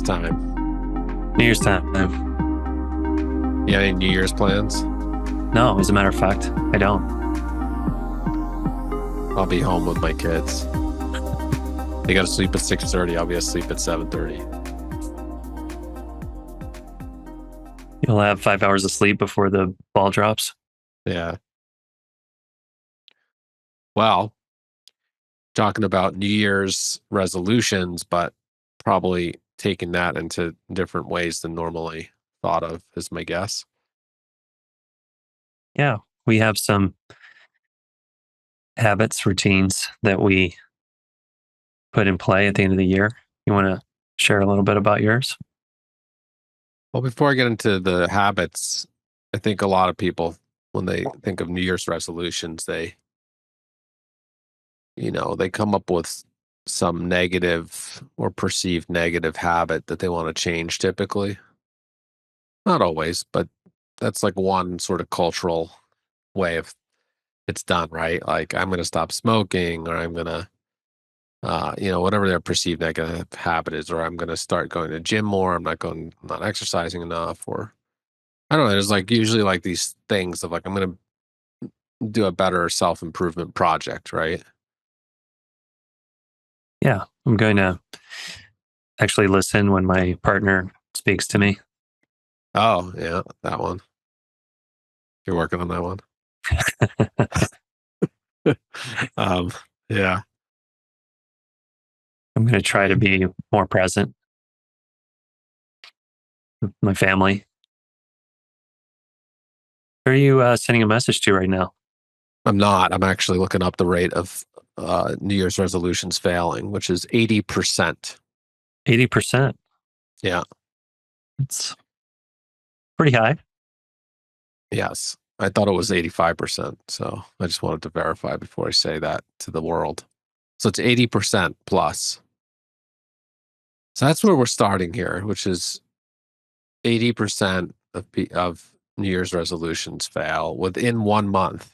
time. New Year's time. You have any New Year's plans? No, as a matter of fact, I don't. I'll be home with my kids. They got to sleep at 6:30. I'll be asleep at 7:30. You'll have 5 hours of sleep before the ball drops. Yeah. Well, talking about New Year's resolutions, but probably taking that into different ways than normally thought of, is my guess. Yeah, we have some habits, routines that we put in play at the end of the year. You want to share a little bit about yours? Well, before I get into the habits, I think a lot of people, when they think of New Year's resolutions, they come up with some negative or perceived negative habit that they want to change typically. Not always, but that's like one sort of cultural way of it's done, right? Like I'm going to stop smoking, or I'm going to, whatever their perceived negative habit is, or I'm going to start going to the gym more. I'm not exercising enough, or I don't know. There's like usually like these things of like, I'm going to do a better self improvement project, right? Yeah, I'm going to actually listen when my partner speaks to me. Oh, yeah, that one. You're working on that one. um, yeah. I'm going to try to be more present with my family. Who are you sending a message to right now? I'm not. I'm actually looking up the rate of New Year's resolutions failing, which is 80%. 80%. Yeah. It's pretty high. Yes. I thought it was 85%. So I just wanted to verify before I say that to the world. So it's 80% plus. So that's where we're starting here, which is 80% of New Year's resolutions fail within 1 month.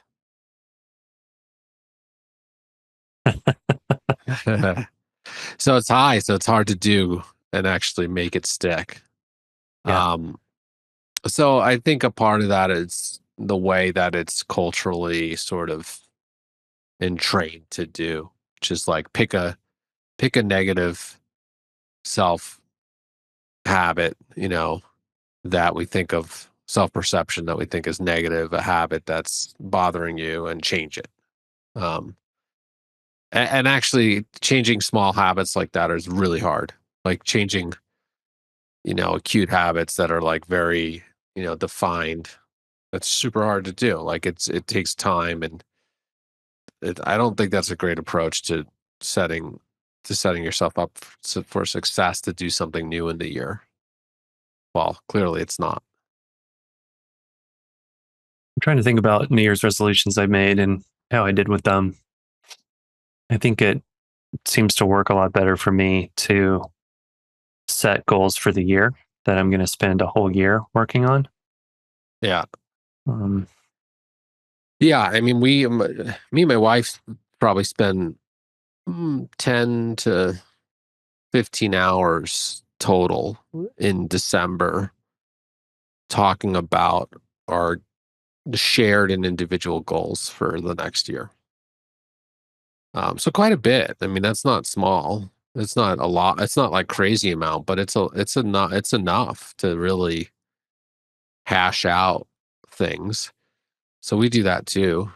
So it's high. So it's hard to do and actually make it stick. Yeah. Um, So I think a part of that is the way that it's culturally sort of entrained to do, which is like pick a negative self habit, that we think of self perception that we think is negative, a habit that's bothering you, and change it. Um, and actually, changing small habits like that is really hard. Like changing, acute habits that are like very, defined. That's super hard to do. Like it takes time, and I don't think that's a great approach setting setting yourself up for success to do something new in the year. Well, clearly it's not. I'm trying to think about New Year's resolutions I made and how I did with them. I think it seems to work a lot better for me to set goals for the year that I'm going to spend a whole year working on. Yeah, Um, yeah. I mean, me and my wife probably spend 10 to 15 hours total in December talking about our shared and individual goals for the next year. So quite a bit. I mean, that's not small. It's not a lot. It's not like crazy amount, but it's enough to really hash out things. So we do that too,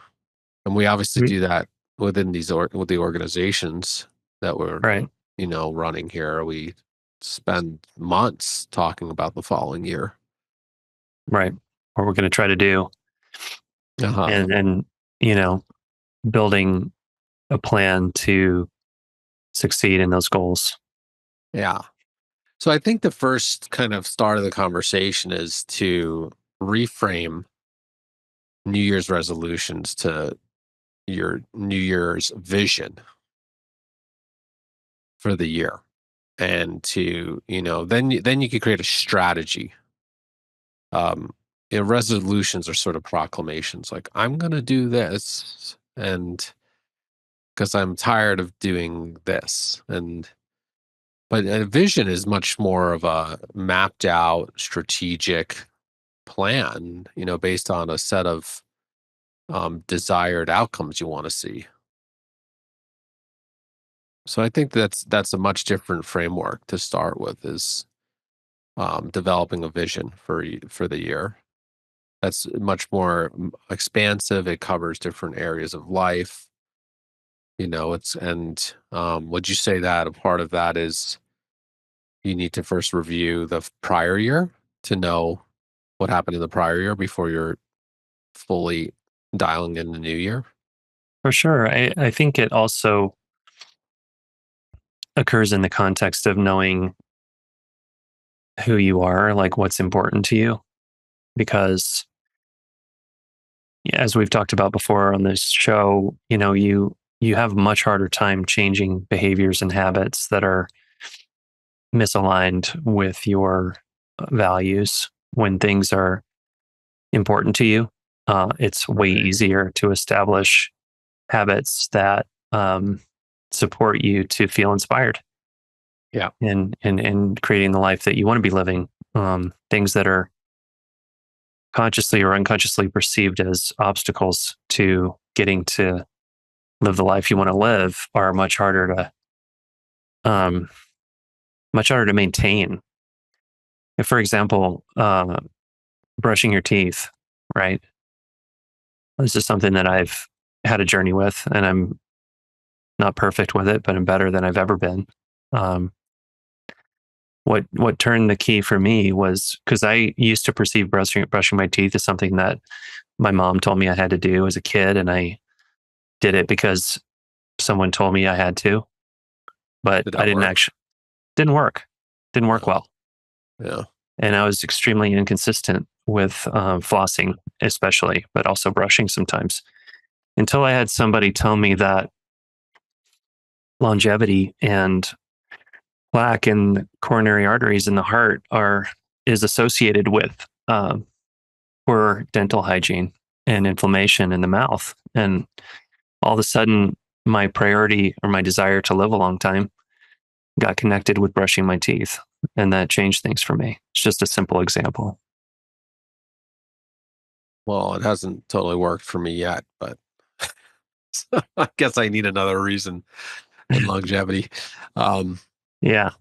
and we obviously we- do that within with the organizations that we're right, running here. We spend months talking about the following year. right. What we're going to try to do, Uh-huh. and you know, building a plan to succeed in those goals. Yeah. So I think the first kind of start of the conversation is to reframe New Year's resolutions to your New Year's vision for the year, and to then you could create a strategy. um Resolutions are sort of proclamations, like I'm gonna do this, and because I'm tired of doing this, and But a vision is much more of a mapped out strategic plan, based on a set of desired outcomes you want to see. So I think that's a much different framework to start with is developing a vision for the year. That's much more expansive. It covers different areas of life. It's and would you say that a part of that is you need to first review the prior year to know what happened in the prior year before you're fully dialing in the new year? For sure. I think it also occurs in the context of knowing who you are, like what's important to you. Because as we've talked about before on this show, you have a much harder time changing behaviors and habits that are misaligned with your values when things are important to you. It's way Right. easier to establish habits that support you to feel inspired Yeah. in creating the life that you want to be living. Things that are consciously or unconsciously perceived as obstacles to getting to live the life you want to live are um, much harder to maintain. If, for example, brushing your teeth, right? This is something that I've had a journey with, and I'm not perfect with it, but I'm better than I've ever been. Um, what turned the key for me was because I used to perceive brushing my teeth as something that my mom told me I had to do as a kid, and I did it because someone told me I had to, but Did I that didn't work? actually didn't work. Didn't work Yeah. well. Yeah. And I was extremely inconsistent with flossing, especially, but also brushing sometimes. Until I had somebody tell me that longevity and plaque in coronary arteries in the heart are is associated with poor dental hygiene and inflammation in the mouth. And all of a sudden, my priority or my desire to live a long time got connected with brushing my teeth, and that changed things for me. It's just a simple example. Well, it hasn't totally worked for me yet, but I guess I need another reason than longevity. Um, Yeah,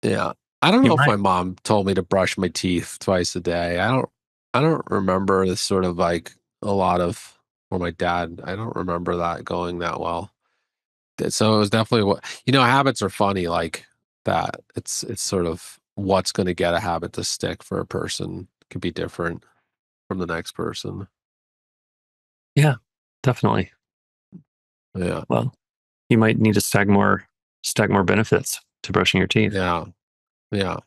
yeah. I don't you know if might. my mom told me to brush my teeth twice a day. I don't remember this sort of like a lot of or my dad. I don't remember that going that well. So it was definitely habits are funny like that. It's sort of what's going to get a habit to stick for a person could be different from the next person. Yeah, definitely. Yeah. Well, you might need to stack more benefits to brushing your teeth. Yeah. Yeah.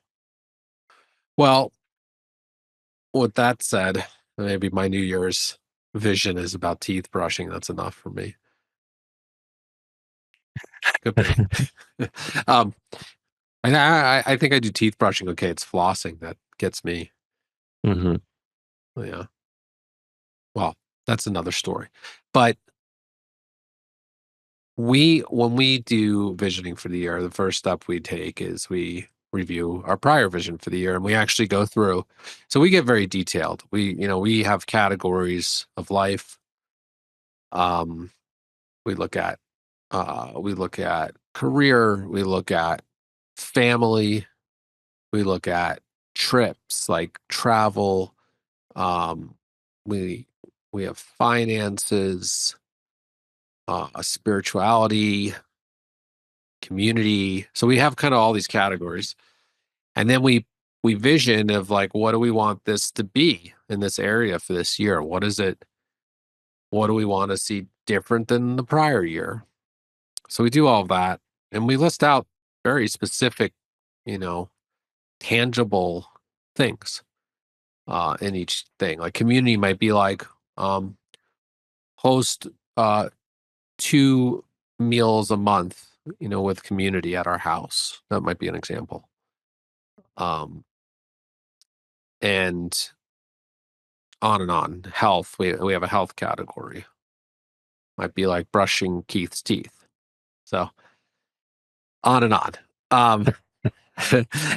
Well, with that said, maybe my New Year's vision is about teeth brushing. That's enough for me. Could be. um, I think I do teeth brushing. Okay, it's flossing that gets me. Hmm. Yeah. Well, that's another story. But when we do visioning for the year, the first step we take is we review our prior vision for the year and we actually go through. So we get very detailed. We have categories of life. Um, we look at career, we look at family, we look at trips like travel, um, we we have finances, spirituality, community. So we have kind of all these categories. And then we vision of like what do we want this to be in this area for this year? What is it? What do we want to see different than the prior year? So we do all of that and we list out very specific, you know, tangible things in each thing. Like community might be like um, host 2 meals a month, with community at our house. That might be an example. Um, and on and on. Health, we have a health category. Might be like brushing Keith's teeth. So on and on. Um,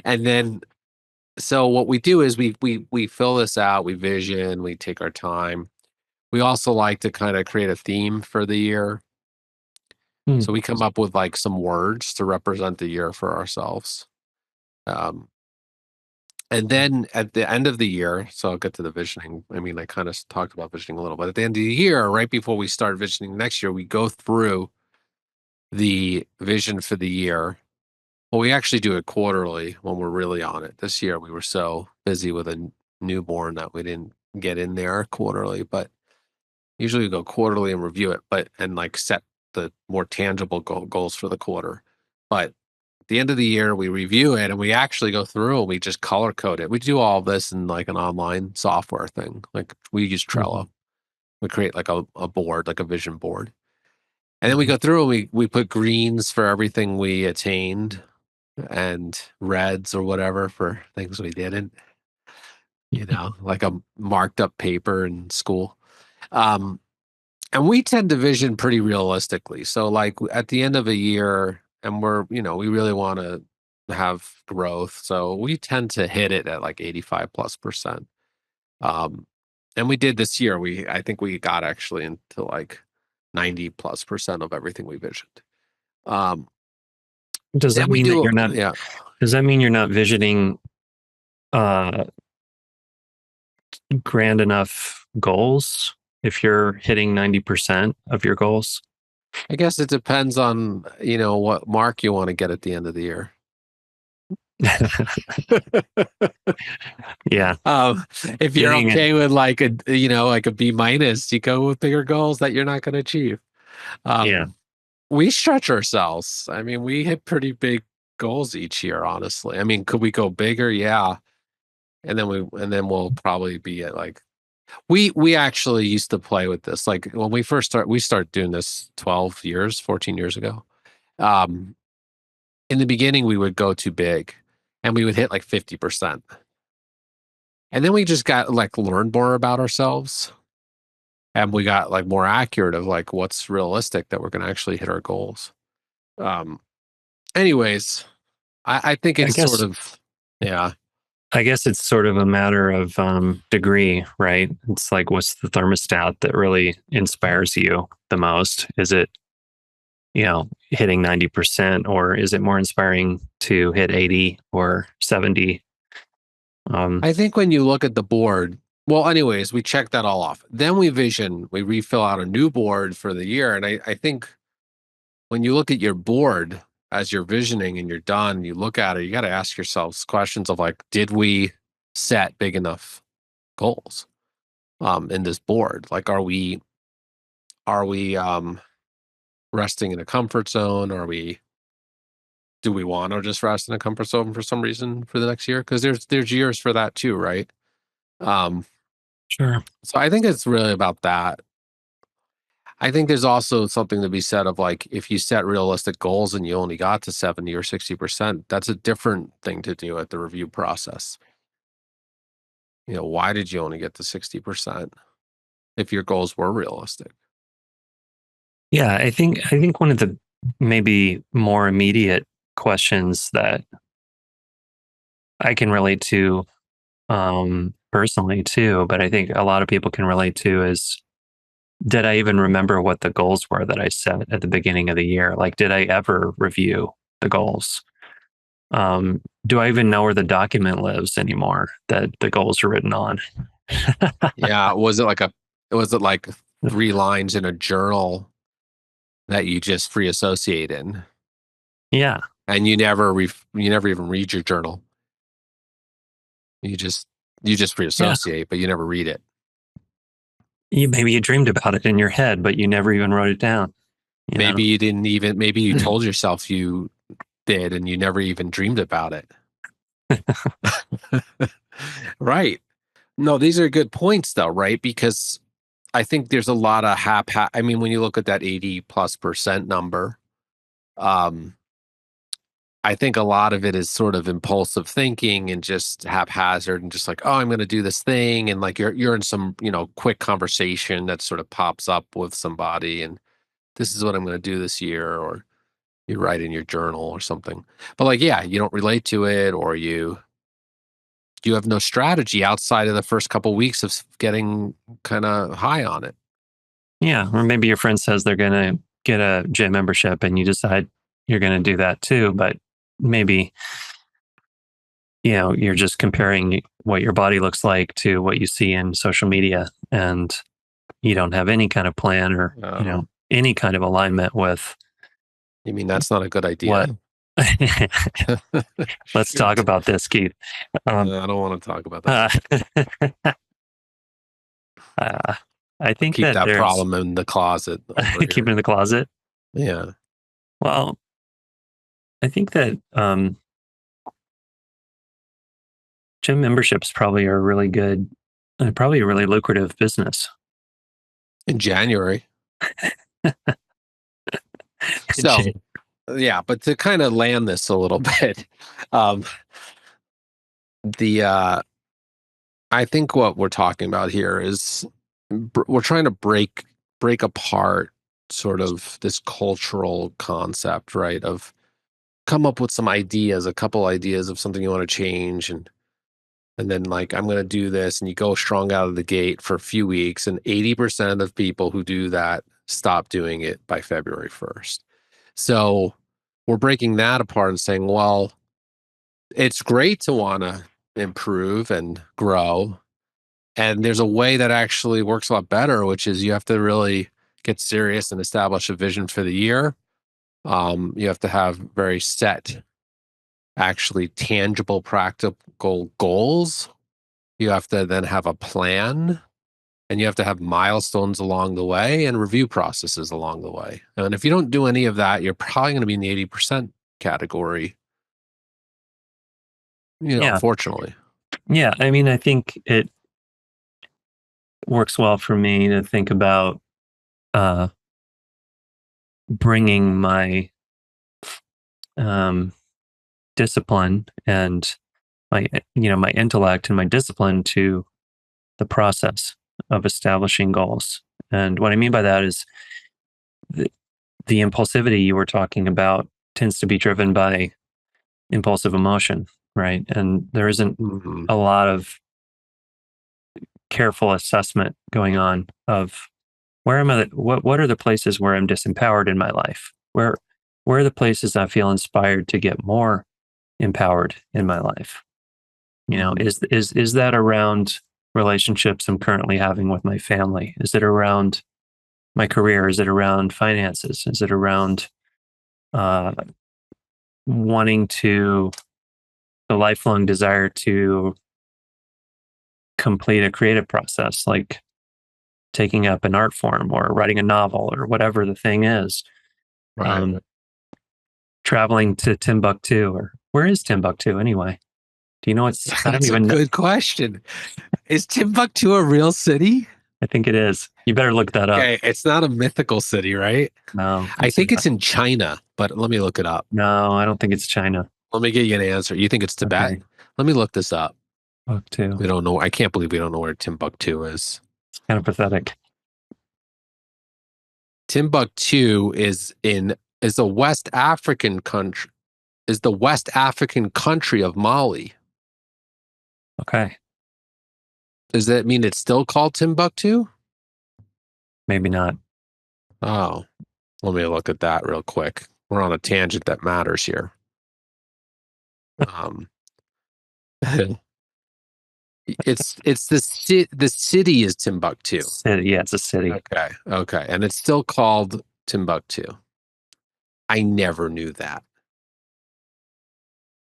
And then, so what we do is we fill this out, we vision, we take our time. We also like to kind of create a theme for the year. Hmm. So we come up with like some words to represent the year for ourselves. Um, and then at the end of the year, so I'll get to the visioning. I mean, I kind of talked about visioning a little, but at the end of the year, right before we start visioning next year, we go through the vision for the year. Well, we actually do it quarterly when we're really on it. This year, we were so busy with a newborn that we didn't get in there quarterly, but usually we go quarterly and review it, but and like set the more tangible goals for the quarter. But at the end of the year, we review it and we actually go through and we just color code it. We do all of this in like an online software thing. Like we use Mhm. Trello. We create like a board, like a vision board. And then we Mhm. go through and we put greens for everything we attained and reds or whatever for things we didn't, like a marked up paper in school. Um, and we tend to vision pretty realistically. So like at the end of a year and we really want to have growth. So we tend to hit it at like 85+%. Um, and we did this year. I think we got actually into like 90+% of everything we visioned. Um, Does then that we mean that do, you're not? yeah, Does that mean you're not visioning uh, grand enough goals if you're hitting 90% of your goals? I guess it depends on, what mark you want to get at the end of the year. Yeah, Um, if you're getting it. okay with like a B minus, you go with bigger goals that you're not going to achieve. Yeah, We stretch ourselves. I mean, we hit pretty big goals each year, honestly. I mean, could we go bigger? Yeah. And then we'll probably be at like we actually used to play with this. Like when we started doing this 12 years, 14 years ago. Um, in the beginning we would go too big and we would hit like 50%. And then we just got like learned more about ourselves and we got like more accurate of like what's realistic that we're going to actually hit our goals. Um, anyways, I think I it's sort guess. of, yeah. I guess it's sort of a matter of degree, right? It's like, what's the thermostat that really inspires you the most? Is it, hitting 90%, or is it more inspiring to hit 80 or 70? Um, I think when you look at the board, well, anyways, we check that all off. Then we refill out a new board for the year. And I think when you look at your board as you're visioning and you're done, you look at it, you got to ask yourselves questions of like, did we set big enough goals in this board? Like, are we resting in a comfort zone? Do we want to just rest in a comfort zone for some reason for the next year? Because there's years for that too, right? Um, sure. so I think it's really about that. I think there's also something to be said of like if you set realistic goals and you only got to 70 or 60%, that's a different thing to do at the review process. Why did you only get to 60% if your goals were realistic? Yeah, I think one of the maybe more immediate questions that I can relate to personally too, but I think a lot of people can relate to is, did I even remember what the goals were that I set at the beginning of the year? Like, did I ever review the goals? Do I even know where the document lives anymore that the goals are written on? Yeah, was it like 3 lines in a journal that you just free associate in Yeah, and you never even read your journal. You just free yeah. associate, but you never read it. Maybe you dreamed about it in your head, but you never even wrote it down. You know. Maybe you told yourself you did and you never even dreamed about it. Right. No, these are good points though, right? Because I think there's a lot of I mean, when you look at that 80+% number, um, I think a lot of it is sort of impulsive thinking and just haphazard and just like, oh, I'm going to do this thing. And like you're in some, quick conversation that sort of pops up with somebody and this is what I'm going to do this year. Or You write in your journal or something. But like, yeah, you don't relate to it, or you have no strategy outside of the first couple weeks of getting kind of high on it. Yeah, or maybe your friend says they're going to get a gym membership and you decide you're going to do that too, but maybe you're just comparing what your body looks like to what you see in social media, and you don't have any kind of plan or Oh, any kind of alignment with you mean that's not a good what. idea? Let's talk Shoot. about this, Keith. um, I don't want to talk about that. uh, uh, I I'll think keep that that there's problem in the closet over keep here. it in the closet. Yeah. Well, I think that gym memberships probably are really good, probably a really lucrative business. In January. So, Gym- yeah, but to kind of land this a little bit, um, the I think what we're talking about here is we're trying to break apart sort of this cultural concept, right? Of come up with some ideas, a couple ideas of something you want to change, and then like I'm going to do this, and you go strong out of the gate for a few weeks, and 80% of people who do that stop doing it by February 1st. So we're breaking that apart and saying, well, it's great to want to improve and grow. And there's a way that actually works a lot better, which is you have to really get serious and establish a vision for the year. You have to have very set, actually tangible, practical goals. You have to then have a plan, and you have to have milestones along the way and review processes along the way. And if you don't do any of that, you're probably going to be in the 80% category, yeah, unfortunately. yeah. I mean, I think it works well for me to think about uh, bringing my um, discipline and my intellect and my discipline to the process of establishing goals. And what I mean by that is the, the impulsivity you were talking about tends to be driven by impulsive emotion, right? And there isn't Mhm. a lot of careful assessment going on of where am I, what are the places where I'm disempowered in my life? Where are the places I feel inspired to get more empowered in my life? Mhm. Is that around relationships I'm currently having with my family? Is it around my career? Is it around finances? Is it around uh, wanting to the lifelong desire to complete a creative process, like taking up an art form or writing a novel or whatever the thing is? Right. Um, Traveling to Timbuktu, or where is Timbuktu anyway? Do you know it's? I don't That's a even know. good question. Is Timbuktu a real city? I think it is. You better look that up. Okay, it's not a mythical city, right? No, I it's think not. it's in China, but let me look it up. No, I don't think it's China. Let me get you an answer. You think it's Tibet? Okay, Let me look this up. Timbuktu. We don't know. I can't believe we don't know where Timbuktu is. It's kind of pathetic. Timbuktu is the West African country is the West African country of Mali. Okay, Does that mean it's still called Timbuktu? maybe not. Oh, let me look at that real quick. We're on a tangent that matters here. Um, it's the city is Timbuktu. City, yeah, it's a city. Okay, okay, and it's still called Timbuktu. I never knew that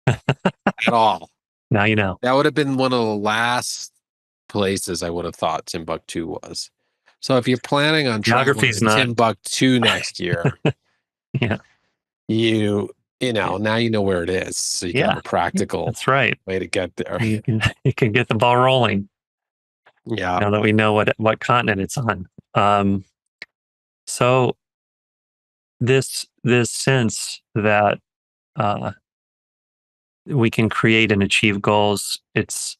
at all. Now you know. That would have been one of the last places I would have thought Timbuktu was. So if you're planning on traveling Geography's to not. Timbuktu next year, Yeah, you now you know where it is. So you can have yeah, a practical that's right. way to get there. You can get the ball rolling Yeah. now that we know what continent it's on. So this sense that uh, we can create and achieve goals, it's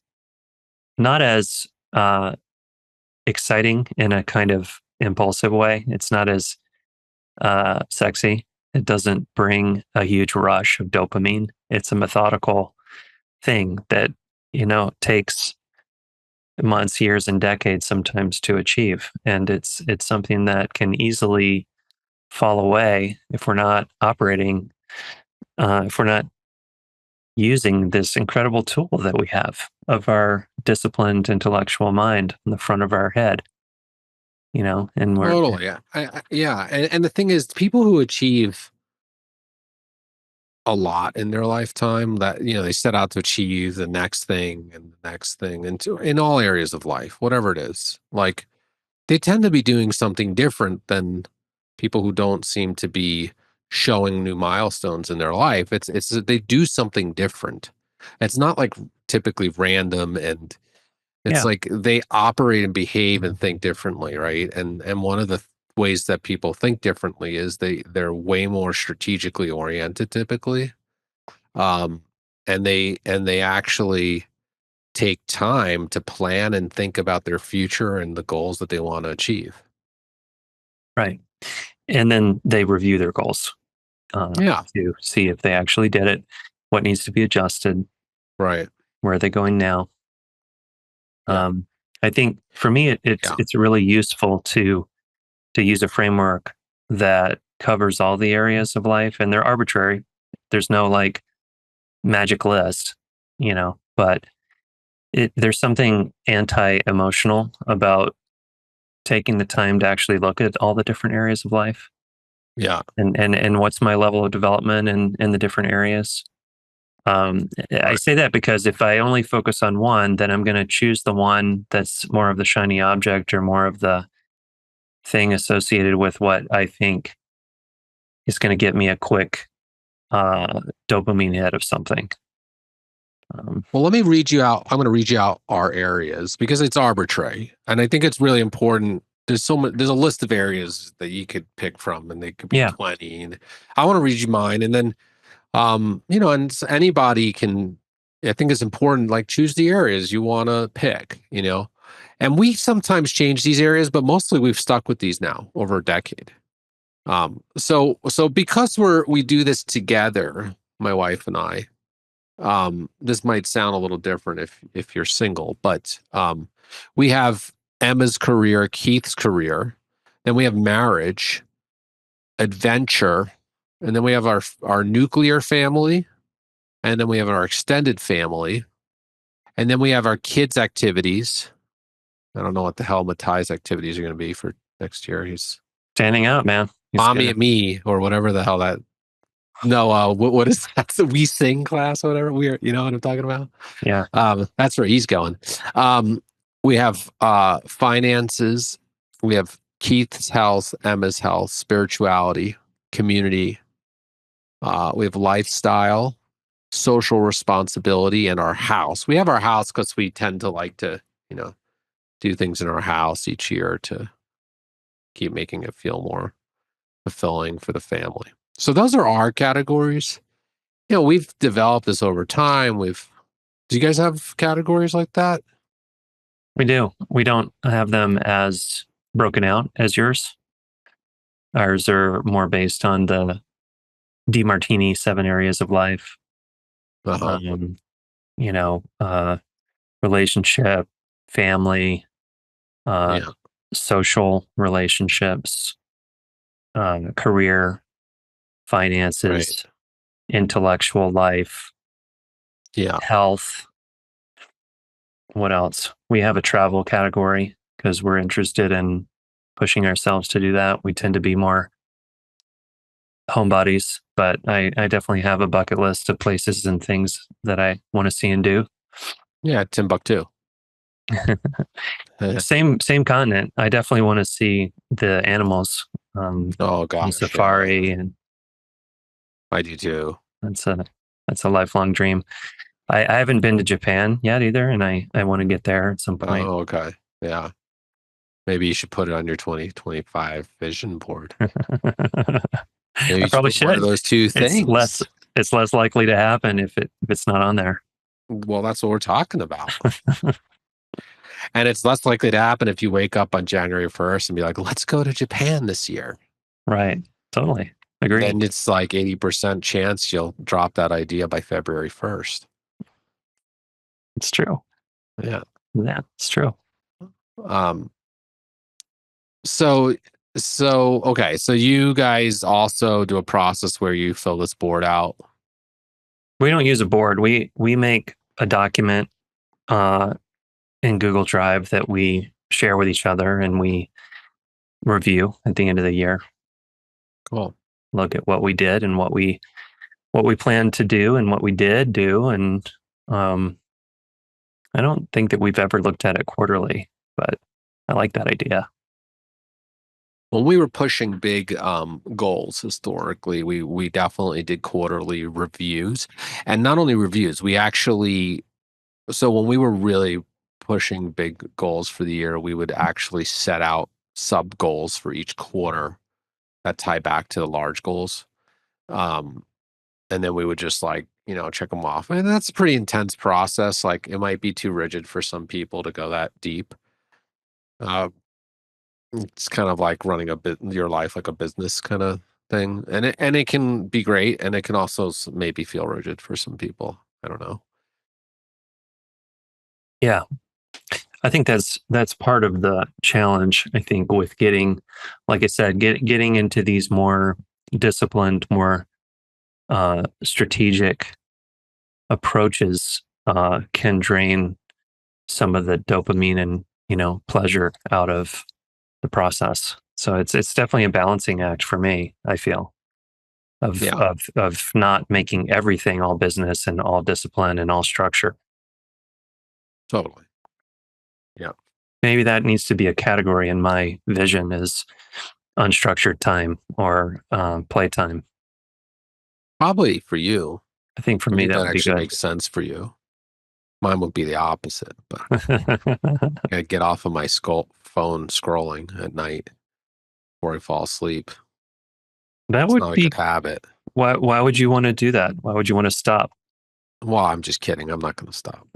not as exciting in a kind of impulsive way. It's not as sexy. It doesn't bring a huge rush of dopamine. It's a methodical thing that, takes months, years, and decades sometimes to achieve. And it's something that can easily fall away if we're not operating, if we're not using this incredible tool that we have of our disciplined intellectual mind in the front of our head, and we're Totally. Yeah. Yeah. And the thing is, people who achieve a lot in their lifetime, that they set out to achieve the next thing and the next thing, and in all areas of life, whatever it is, like, they tend to be doing something different than people who don't seem to be showing new milestones in their life. It's that they do something different. It's not like typically random, and it's yeah, like they operate and behave and think differently, right? And one of the ways that people think differently is they're way more strategically oriented typically. Um and they actually take time to plan and think about their future and the goals that they want to achieve. right. And then they review their goals Yeah, to see if they actually did it, what needs to be adjusted, right. where are they going now. Yeah, Um, I think for me, it's yeah, it's really useful to use a framework that covers all the areas of life, and they're arbitrary. There's no like magic list, but there's something anti-emotional about taking the time to actually look at all the different areas of life yeah. and what's my level of development in the different areas. I Right. say that because if I only focus on one, then I'm going to choose the one that's more of the shiny object or more of the thing associated with what I think is going to get me a quick dopamine hit of something. Um, Well, let me read you out. I'm going to read you out our areas because it's arbitrary, and I think it's really important. There's so much. There's a list of areas that you could pick from, and they could be yeah, 20. And I want to read you mine, and then anybody can. I think it's important. Like, choose the areas you want to pick. And we sometimes change these areas, but mostly we've stuck with these now over a decade. So because we do this together, my wife and I. This might sound a little different if you're single, but we have Emma's career, Keith's career, then we have marriage, adventure, and then we have our nuclear family, and then we have our extended family, and then we have our kids' activities. I don't know what the hell Matai's activities are going to be for next year. He's standing out, man. He's mommy good. and me, or whatever the hell that. No, what is that? The we sing class, or whatever. You know what I'm talking about? Yeah, That's where he's going. Um, we have finances. We have Keith's health, Emma's health, spirituality, community. We have lifestyle, social responsibility, and our house. We have our house because we tend to like to, you know, do things in our house each year to keep making it feel more fulfilling for the family. So those are our categories. We've developed this over time. Do you guys have categories like that? we do. We don't have them as broken out as yours. Ours are more based on the DeMartini 7 areas of life. Uh huh. Um, you know, uh, relationship, family, uh, Yeah. social relationships, career, Right. finances, intellectual life, Yeah. health. What else? We have a travel category because we're interested in pushing ourselves to do that. We tend to be more homebodies, but I definitely have a bucket list of places and things that I want to see and do. Yeah. Timbuktu. Same continent. I definitely want to see the animals Oh on gosh. Yeah. safari, and I do too. that's a that's a lifelong dream. I haven't been to Japan yet either, and I want to get there at some point. Oh, okay. Yeah. Maybe you should put it on your 2025 vision board. Maybe I you should probably put one of should. those two It's less things. it's less likely to happen if it's not on there. Well, that's what we're talking about. And it's less likely to happen if you wake up on January 1st and be like, let's go to Japan this year. Right. Totally. Agreed. then it's like 80% chance you'll drop that idea by February 1st. It's true. Yeah. Yeah, it's true. Um, so, okay. So you guys also do a process where you fill this board out. We don't use a board. We make a document uh, in Google Drive that we share with each other, and we review at the end of the year. Cool. Look at what we did and what we planned to do and what we did do. And um, I don't think that we've ever looked at it quarterly, but I like that idea. When we were pushing big goals historically, we definitely did quarterly reviews, and not only reviews, we actually, so when we were really pushing big goals for the year, we would actually set out sub goals for each quarter that tie back to the large goals. Um, and then we would just like, check them off. And that's a pretty intense process. Like it might be too rigid for some people to go that deep. Uh, it's kind of like running a bit your life like a business kind of thing. And it can be great. And it can also maybe feel rigid for some people. I don't know. Yeah, I think that's part of the challenge. I think with getting, like I said, getting into these more disciplined, more strategic approaches can drain some of the dopamine and pleasure out of the process. So it's definitely a balancing act for me. I feel Yeah, of not making everything all business and all discipline and all structure. totally. Yeah. Maybe that needs to be a category in my vision is unstructured time or playtime. Probably for you. I think for I me think that that would be actually good. makes sense for you. Mine would be the opposite, but I gotta get off of my phone scrolling at night before I fall asleep. That It's would not a good be habit. why would you want to do that? Why would you want to stop? Well, I'm just kidding. I'm not gonna stop.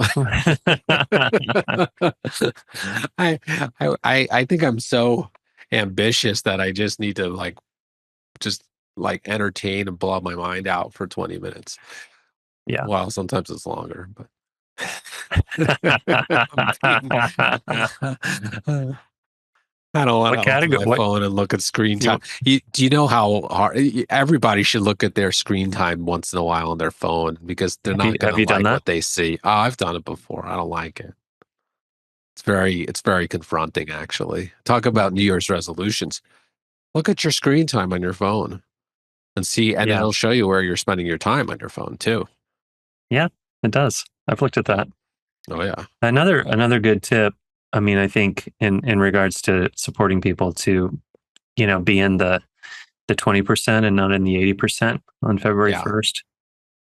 I think I'm so ambitious that I just need to just entertain and blow my mind out for 20 minutes. Yeah. Well, sometimes it's longer, but I'm being, I don't want What to open category? my What phone and look at screen time. you Do you know how hard everybody should look at their screen time once in a while on their phone because they're not going have to you done like that? what they see. Oh, I've done it before. I don't like it. It's very confronting actually. Talk about New Year's resolutions. Look at your screen time on your phone and see, and Yeah. it'll show you where you're spending your time on your phone too. Yeah, it does. I've looked at Yeah. that. Oh yeah. Another good tip. I mean, I think in regards to supporting people to, be in the 20% and not in the 80% on February Yeah. 1st.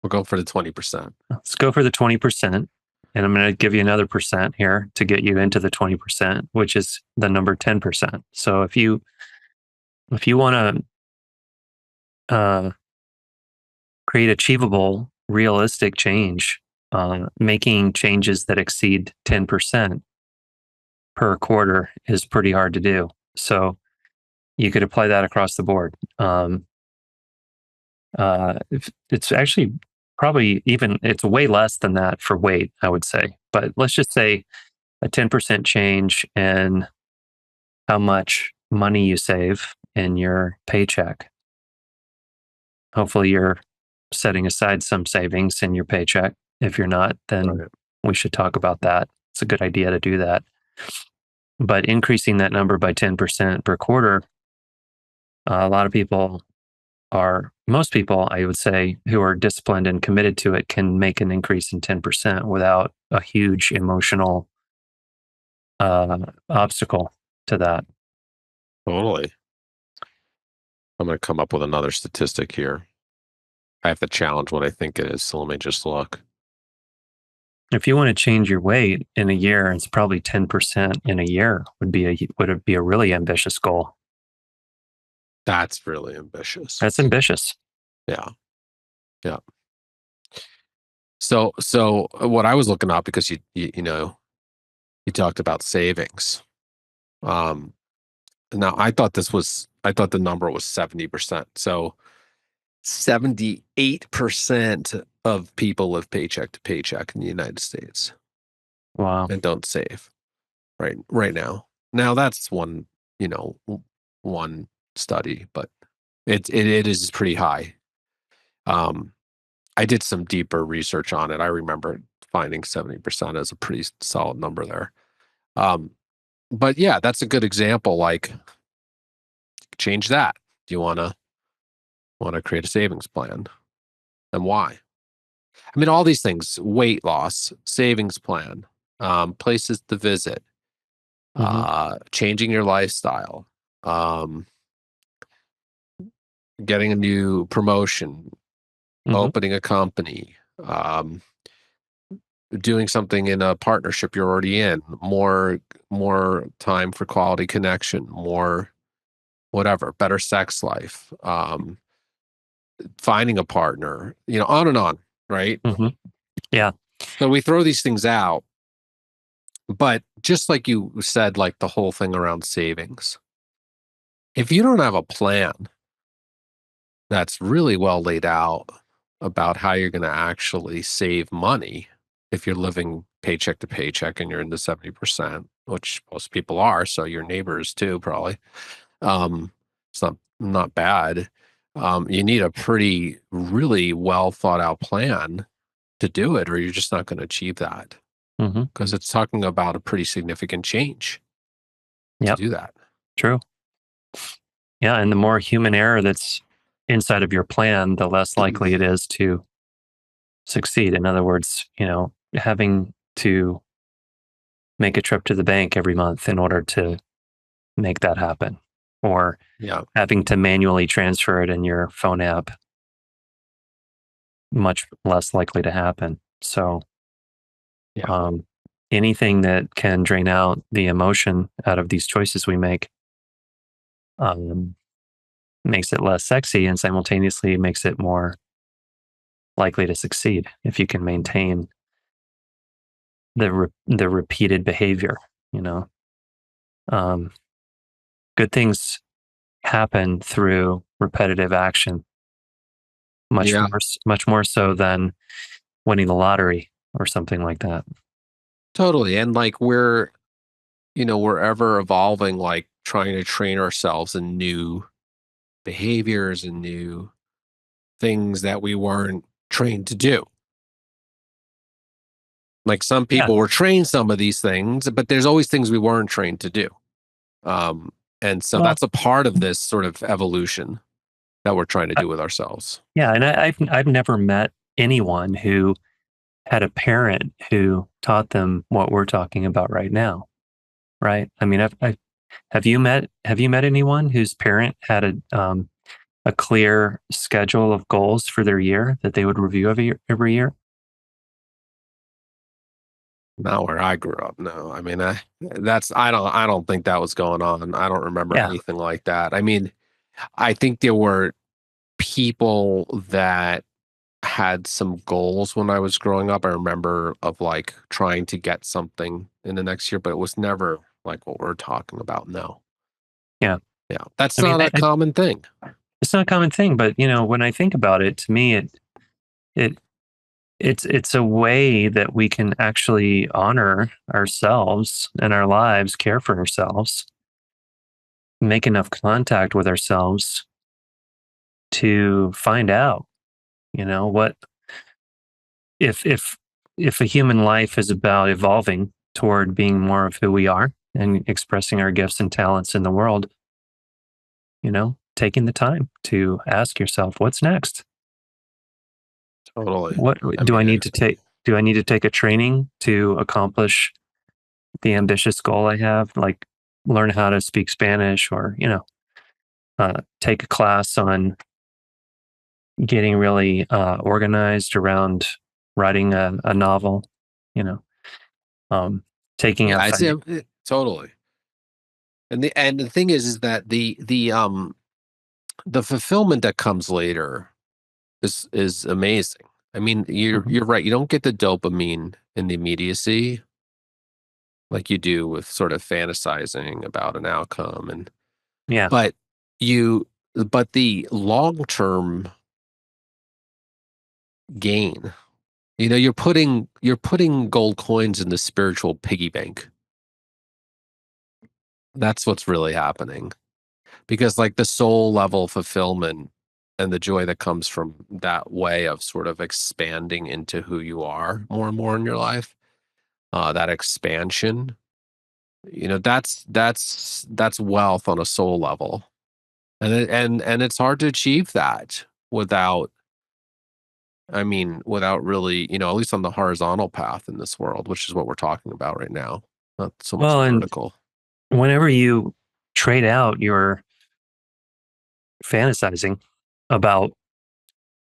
We'll go for the 20%. Let's go for the 20%. And I'm going to give you another percent here to get you into the 20%, which is the number 10%. So if you want to create achievable, realistic change, making changes that exceed 10% per quarter is pretty hard to do. So you could apply that across the board. It's actually probably even it's way less than that for weight, I would say. But let's just say a 10% change in how much money you save in your paycheck. Hopefully, you're setting aside some savings in your paycheck. If you're not, then Right. we should talk about that. It's a good idea to do that. But increasing that number by 10% per quarter, a lot of people most people, I would say, who are disciplined and committed to it can make an increase in 10% without a huge emotional obstacle to that. Totally. I'm going to come up with another statistic here. I have to challenge what I think it is. So let me just look. If you want to change your weight in a year, it's probably 10% in a year would it be a really ambitious goal. That's really ambitious. That's ambitious. Yeah. Yeah. So what I was looking up because you talked about savings. Um, now I thought the number was 70%. So 78% of people live paycheck to paycheck in the United States Wow. and don't save right now. Now that's you know, one study, but it is pretty high. Um, I did some deeper research on it. I remember finding 70% as a pretty solid number there. Um, but yeah, that's a good example. Like, change that. Do you want to create a savings plan, and why? I mean, all these things: weight loss, savings plan, places to visit, Hmm. changing your lifestyle, um, getting a new promotion, Hmm. opening a company, doing something in a partnership you're already in, more time for quality connection, more whatever, better sex life, finding a partner, on and on, right? Hmm. Yeah. So we throw these things out, but just like you said, like the whole thing around savings, if you don't have a plan that's really well laid out about how you're going to actually save money, if you're living paycheck to paycheck and you're in the 70%, which most people are, so your neighbors too, probably. It's not bad. You need a pretty really well thought out plan to do it, or you're just not going to achieve that, Hmm. because it's talking about a pretty significant change to Yep. do that. True. Yeah. And the more human error that's inside of your plan, the less likely it is to succeed. In other words, having to make a trip to the bank every month in order to make that happen, or Yeah, having to manually transfer it in your phone app, much less likely to happen. So, yeah, um, anything that can drain out the emotion out of these choices we make, um, makes it less sexy and simultaneously makes it more likely to succeed if you can maintain the repeated behavior. You know, um, good things happen through repetitive action, yeah, much more so than winning the lottery or something like that. totally. And like we're ever evolving, like trying to train ourselves in new behaviors and new things that we weren't trained to do. Like, some Yeah. people were trained some of these things, but there's always things we weren't trained to do. And so Well, that's a part of this sort of evolution that we're trying to I, do with ourselves. yeah, and I've never met anyone who had a parent who taught them what we're talking about right now. Right? I mean, have you met anyone whose parent had a clear schedule of goals for their year that they would review every year? Not where I grew up. No, I mean, I don't think that was going on. I don't remember Yeah. anything like that. I mean, I think there were people that had some goals when I was growing up. I remember of like trying to get something in the next year, but it was never like what we're talking about. No. Yeah. Yeah. That's I mean, not a common thing. it's not a common thing, but when I think about it, to me, it it's a way that we can actually honor ourselves and our lives, care for ourselves, make enough contact with ourselves to find out, what if if if a human life is about evolving toward being more of who we are and expressing our gifts and talents in the world, taking the time to ask yourself, what's next? Totally. What I do I mean, need to take? Do I need to take a training to accomplish the ambitious goal I have? Like learn how to speak Spanish, or, take a class on getting really organized around writing a novel, you know, um, taking yeah, out, I see. Totally. And the thing is that the fulfillment that comes later is amazing. I mean, you're Mhm. you're right. You don't get the dopamine in the immediacy like you do with sort of fantasizing about an outcome, Yeah. but you but the long term gain. You're putting gold coins in the spiritual piggy bank. That's what's really happening. Because like the soul level fulfillment and the joy that comes from that way of sort of expanding into who you are more and more in your life, that expansion, that's wealth on a soul level. And it's hard to achieve that without, I mean, without really, at least on the horizontal path in this world, which is what we're talking about right now, not so much Well, the and vertical. whenever you trade out your fantasizing about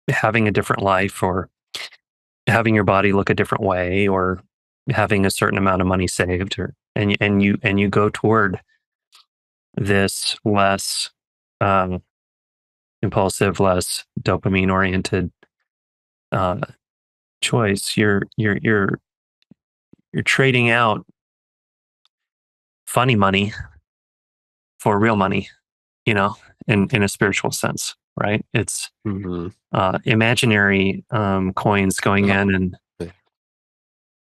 having a different life or having your body look a different way or having a certain amount of money saved or and you go toward this less um, impulsive, less dopamine oriented uh, choice, you're trading out funny money for real money, you know, in a spiritual sense, right? It's Hmm. imaginary coins going Oh, in and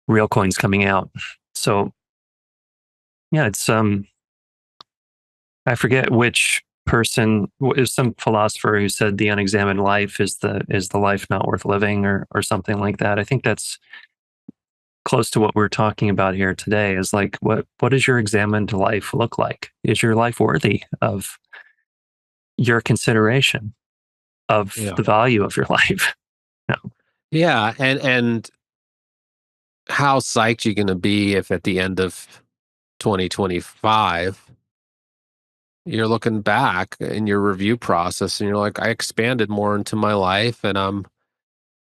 real coins coming out. So yeah, it's I forget which person it was some philosopher who said the unexamined life is the life not worth living or something like that. I think that's close to what we're talking about here today is like what does your examined life look like? Is your life worthy of your consideration of yeah. the value of your life? No. Yeah, and how psyched you gonna be if at the end of 2025 you're looking back in your review process and you're like, I expanded more into my life and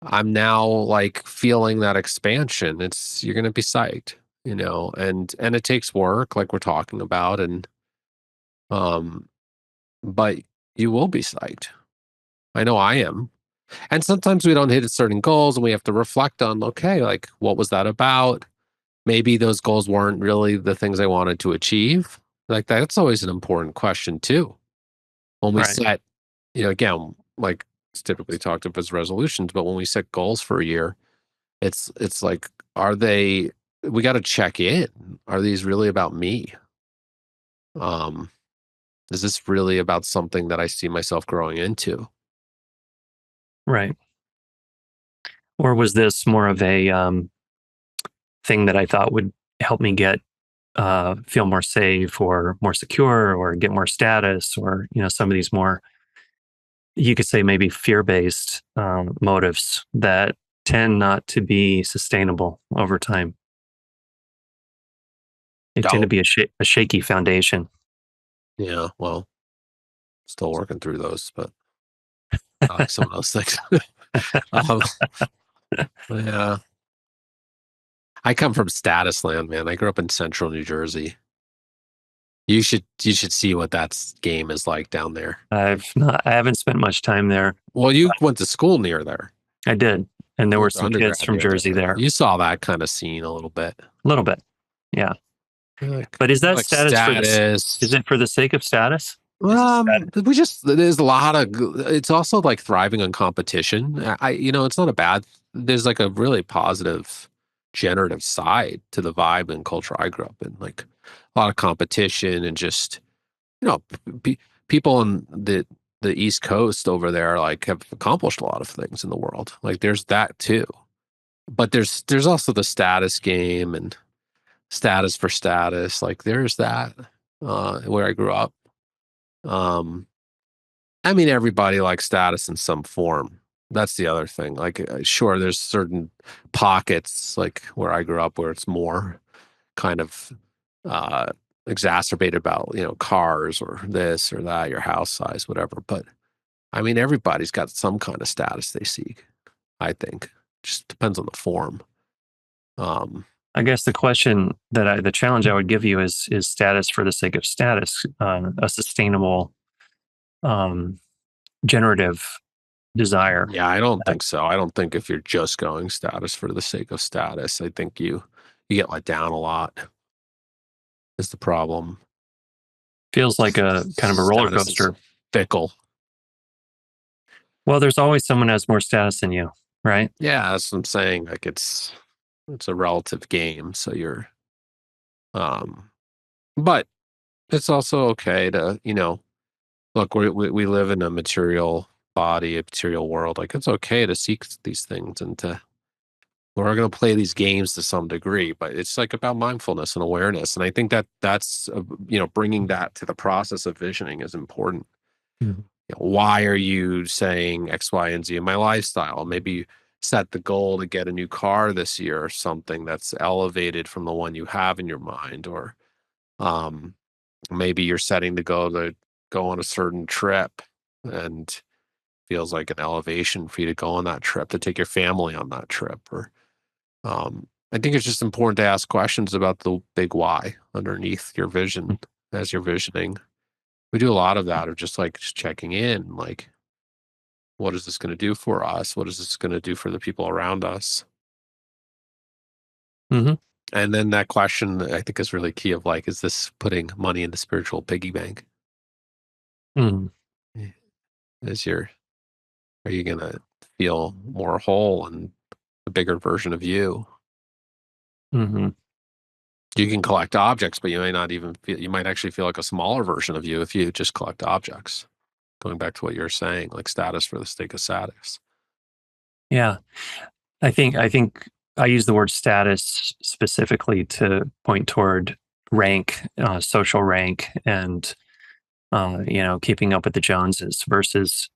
I'm now like feeling that expansion. You're gonna be psyched, and it takes work like we're talking about, and um but you will be psyched. I know I am. And sometimes we don't hit certain goals and we have to reflect on, okay, like what was that about? Maybe those goals weren't really the things I wanted to achieve. Like that's always an important question too. When we Right. set, again, like it's typically talked of as resolutions, but when we set goals for a year, it's like, are they? We got to check in. Are these really about me? Um, is this really about something that I see myself growing into? Right. Or was this more of a thing that I thought would help me get feel more safe or more secure or get more status or some of these more you could say maybe fear-based motives that tend not to be sustainable over time. They tend to Oh, be a shaky foundation. yeah. Well, still working through those, but I like some of those things. um, yeah. I come from status land, man. I grew up in central New Jersey. You should see what game is like down there. I haven't spent much time there. Well, you went to school near there. I did, and there You were went to some kids undergrad from near Jersey there. there. You saw that kind of scene a little bit. A little bit, yeah. Like, But is that like status for this? Is status. it for the sake of status? Is it status? There's a lot of, it's also like thriving on competition. It's not a bad, there's like a really positive, generative side to the vibe and culture I grew up in. Like a lot of competition and just, you know, pe- people on the East Coast over there like have accomplished a lot of things in the world. Like there's that too. But there's also the status game and status for status. Like there's that where I grew up. Um I mean, everybody likes status in some form. That's the other thing. Like, sure, there's certain pockets, like where I grew up, where it's more kind of uh, exacerbated about, cars or this or that, your house size, whatever. But I mean, everybody's got some kind of status they seek, I think. Just depends on the form. Um, I guess the challenge I would give you is status for the sake of status, a sustainable, um, generative desire. yeah, I don't That think so. I don't think if you're just going status for the sake of status, I think you get let down a lot is the problem. feels like a kind of a roller Status is coaster. fickle. Well, there's always someone who has more status than you, right? Yeah, that's what I'm saying. Like it's a relative game. So um, but it's also okay to, look, we live in a material body, a material world. Like it's okay to seek these things and we're going to play these games to some degree, but it's like about mindfulness and awareness. And I think that's, bringing that to the process of visioning is important. Mhm. Why are you saying X, Y, and Z in my lifestyle? Maybe you set the goal to get a new car this year or something that's elevated from the one you have in your mind, or um, maybe you're setting the goal to go on a certain trip and feels like an elevation for you to go on that trip, to take your family on that trip, or I think it's just important to ask questions about the big why underneath your vision as you're visioning. We do a lot of that, of just checking in, like, what is this going to do for us? What is this going to do for the people around us? Mhm. And then that question I think is really key, of like, is this putting money in the spiritual piggy bank? Mhm. Eh, are you going to feel more whole and a bigger version of you? Mhm. You can collect objects, but you may not even feel, you might actually feel like a smaller version of you if you just collect objects. Going back to what you're saying, like status for the sake of status. Yeah. I think I use the word status specifically to point toward rank, social rank, and keeping up with the Joneses versus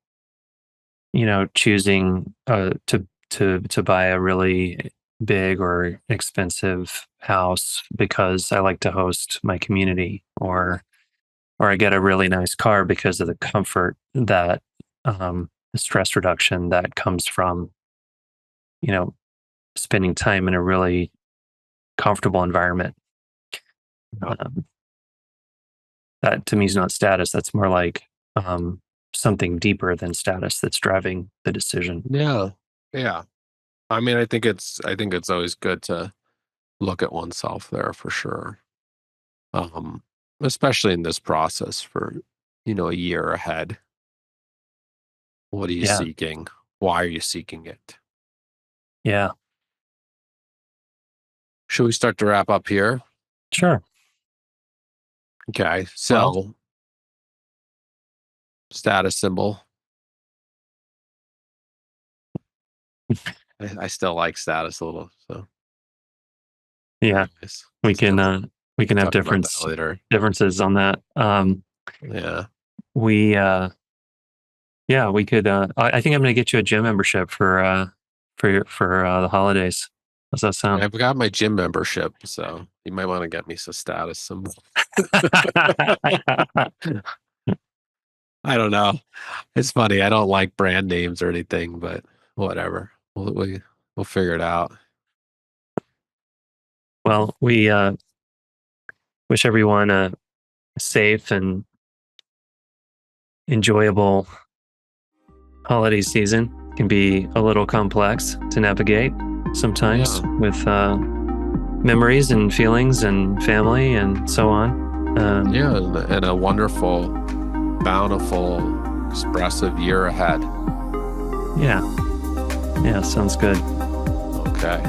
choosing to buy a really big or expensive house because I like to host my community, or I get a really nice car because of the comfort that the stress reduction that comes from you know spending time in a really comfortable environment. Yeah. Um, that to me is not status. That's more like something deeper than status that's driving the decision. Yeah. Yeah. I mean, I think it's always good to look at oneself there for sure. Um, Especially in this process for, a year ahead. What are you Yeah, seeking? Why are you seeking it? yeah, Should we start to wrap up here? sure. Okay. Well, So status symbol. I still like status a little. So yeah, anyways, we let's talk, we can have talk about that later. differences on that. Yeah. We Yeah, we could. I think I'm going to get you a gym membership for the holidays. How's that sound? I've got my gym membership, so you might want to get me some status symbol. I don't know. It's funny. I don't like brand names or anything, but whatever. We'll figure it out. Well, we wish everyone a safe and enjoyable holiday season. Can be a little complex to navigate sometimes Yeah. with memories and feelings and family and so on. Yeah, and a wonderful, bountiful, expressive year ahead. Yeah, yeah, sounds good. Okay.